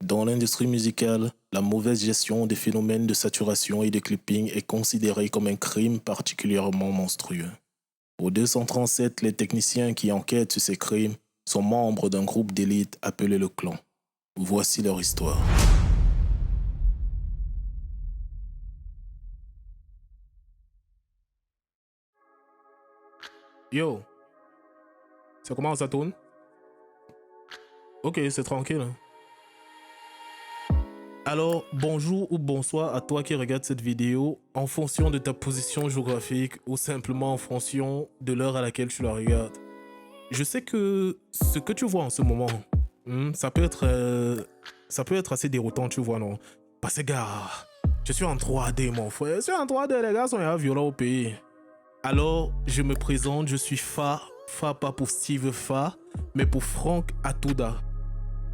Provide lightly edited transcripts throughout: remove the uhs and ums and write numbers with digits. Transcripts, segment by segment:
Dans l'industrie musicale, la mauvaise gestion des phénomènes de saturation et de clipping est considérée comme un crime particulièrement monstrueux. Au 237, les techniciens qui enquêtent sur ces crimes sont membres d'un groupe d'élite appelé le Clan. Voici leur histoire. Yo, ça commence à tourner? Ok, c'est tranquille. Alors, bonjour ou bonsoir à toi qui regarde cette vidéo en fonction de ta position géographique ou simplement en fonction de l'heure à laquelle tu la regardes. Je sais que ce que tu vois en ce moment, ça peut être assez déroutant, tu vois, non? Parce que, gars, je suis en 3D, mon frère. Je suis en 3D, les gars sont violents au pays. Alors, je me présente, je suis Fa pas pour Steve Fa, mais pour Frank Atouda.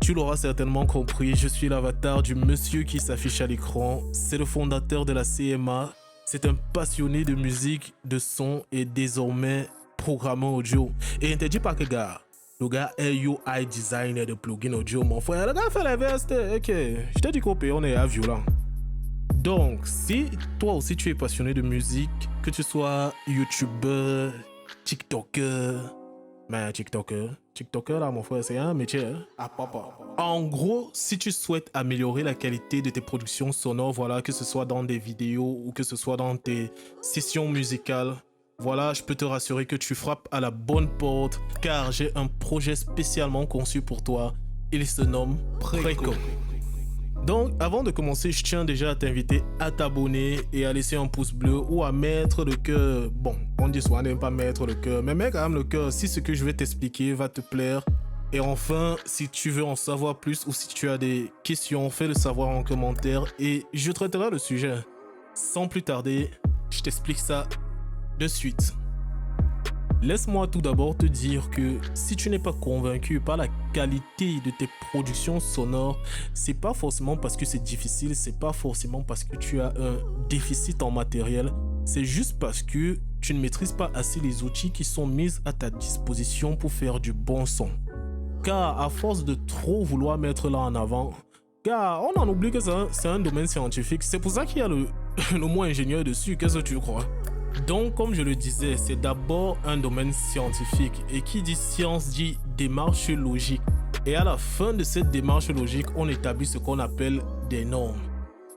Tu l'auras certainement compris, je suis l'avatar du monsieur qui s'affiche à l'écran. C'est le fondateur de la CMA. C'est un passionné de musique, de son et désormais programmeur audio. Et ne te dis pas que le gars est UI designer de plugin audio, mon frère. Le gars fait les vestes. Ok, je t'ai dit qu'au pays, on est à violent. Donc, si toi aussi tu es passionné de musique, que tu sois YouTuber, TikToker, mais TikToker là mon frère, c'est un métier, hein? Ah papa. En gros, si tu souhaites améliorer la qualité de tes productions sonores, voilà, que ce soit dans des vidéos ou que ce soit dans tes sessions musicales, voilà, je peux te rassurer que tu frappes à la bonne porte, car j'ai un projet spécialement conçu pour toi. Il se nomme Preco. Donc, avant de commencer, je tiens déjà à t'inviter à t'abonner et à laisser un pouce bleu ou à mettre le cœur. Bon, on dit souvent n'aime pas mettre le cœur, mais mets quand même le cœur si ce que je vais t'expliquer va te plaire. Et enfin, si tu veux en savoir plus ou si tu as des questions, fais-le savoir en commentaire et je traiterai le sujet. Sans plus tarder, je t'explique ça de suite. Laisse-moi tout d'abord te dire que si tu n'es pas convaincu par la qualité de tes productions sonores, c'est pas forcément parce que c'est difficile, c'est pas forcément parce que tu as un déficit en matériel, c'est juste parce que tu ne maîtrises pas assez les outils qui sont mis à ta disposition pour faire du bon son. Car à force de trop vouloir mettre là en avant, car on en oublie que c'est un domaine scientifique, c'est pour ça qu'il y a le mot ingénieur dessus, qu'est-ce que tu crois? Donc, comme je le disais, c'est d'abord un domaine scientifique. Et qui dit science dit démarche logique. Et à la fin de cette démarche logique, on établit ce qu'on appelle des normes.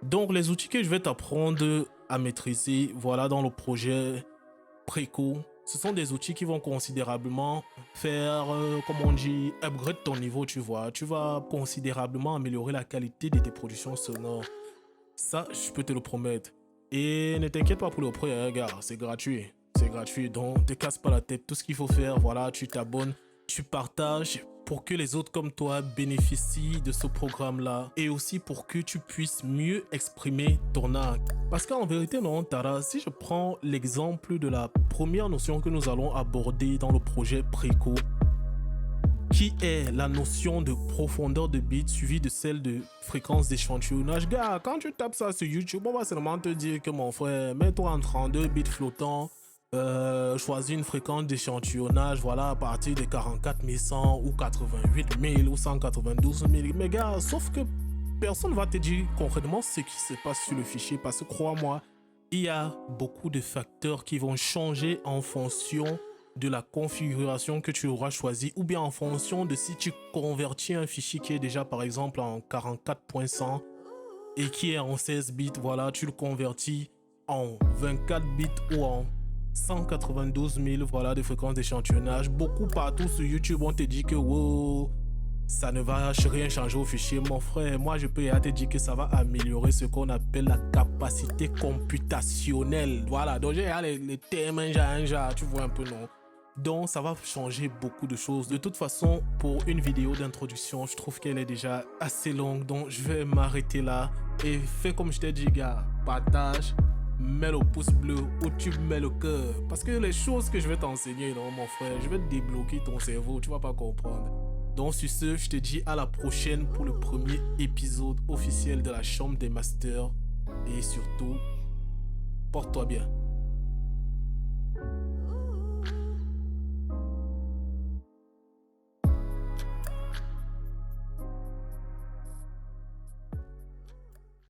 Donc, les outils que je vais t'apprendre à maîtriser, voilà, dans le projet Preco, ce sont des outils qui vont considérablement faire, comme on dit, upgrade ton niveau, tu vois. Tu vas considérablement améliorer la qualité de tes productions sonores. Ça, je peux te le promettre. Et ne t'inquiète pas pour le prix, gars, c'est gratuit. C'est gratuit, donc te casse pas la tête. Tout ce qu'il faut faire, voilà, tu t'abonnes, tu partages pour que les autres comme toi bénéficient de ce programme-là. Et aussi pour que tu puisses mieux exprimer ton art. Parce qu'en vérité, non, Tara, si je prends l'exemple de la première notion que nous allons aborder dans le projet Preco, qui est la notion de profondeur de beat suivie de celle de fréquence d'échantillonnage. Gars, quand tu tapes ça sur YouTube, on va seulement te dire que mon frère, mets-toi en 32 bits flottants, choisis une fréquence d'échantillonnage, voilà, à partir de 44 100 ou 88 000 ou 192 000. Mais gars, sauf que personne ne va te dire concrètement ce qui se passe sur le fichier, parce que crois-moi, il y a beaucoup de facteurs qui vont changer en fonction de la configuration que tu auras choisi ou bien en fonction de si tu convertis un fichier qui est déjà par exemple en 44.100 et qui est en 16 bits, voilà, tu le convertis en 24 bits ou en 192 000, voilà, de fréquences d'échantillonnage. Beaucoup partout sur YouTube, on te dit que wow, ça ne va rien changer au fichier, mon frère. Moi, je peux te dire que ça va améliorer ce qu'on appelle la capacité computationnelle. Voilà, donc j'ai les termes, tu vois un peu, non? Donc, ça va changer beaucoup de choses. De toute façon, pour une vidéo d'introduction, je trouve qu'elle est déjà assez longue. Donc, je vais m'arrêter là. Et fais comme je t'ai dit, gars. Partage, mets le pouce bleu ou tu mets le cœur. Parce que les choses que je vais t'enseigner, non, mon frère, je vais te débloquer ton cerveau. Tu vas pas comprendre. Donc, sur ce, je te dis à la prochaine pour le premier épisode officiel de la Chambre des Masters. Et surtout, porte-toi bien.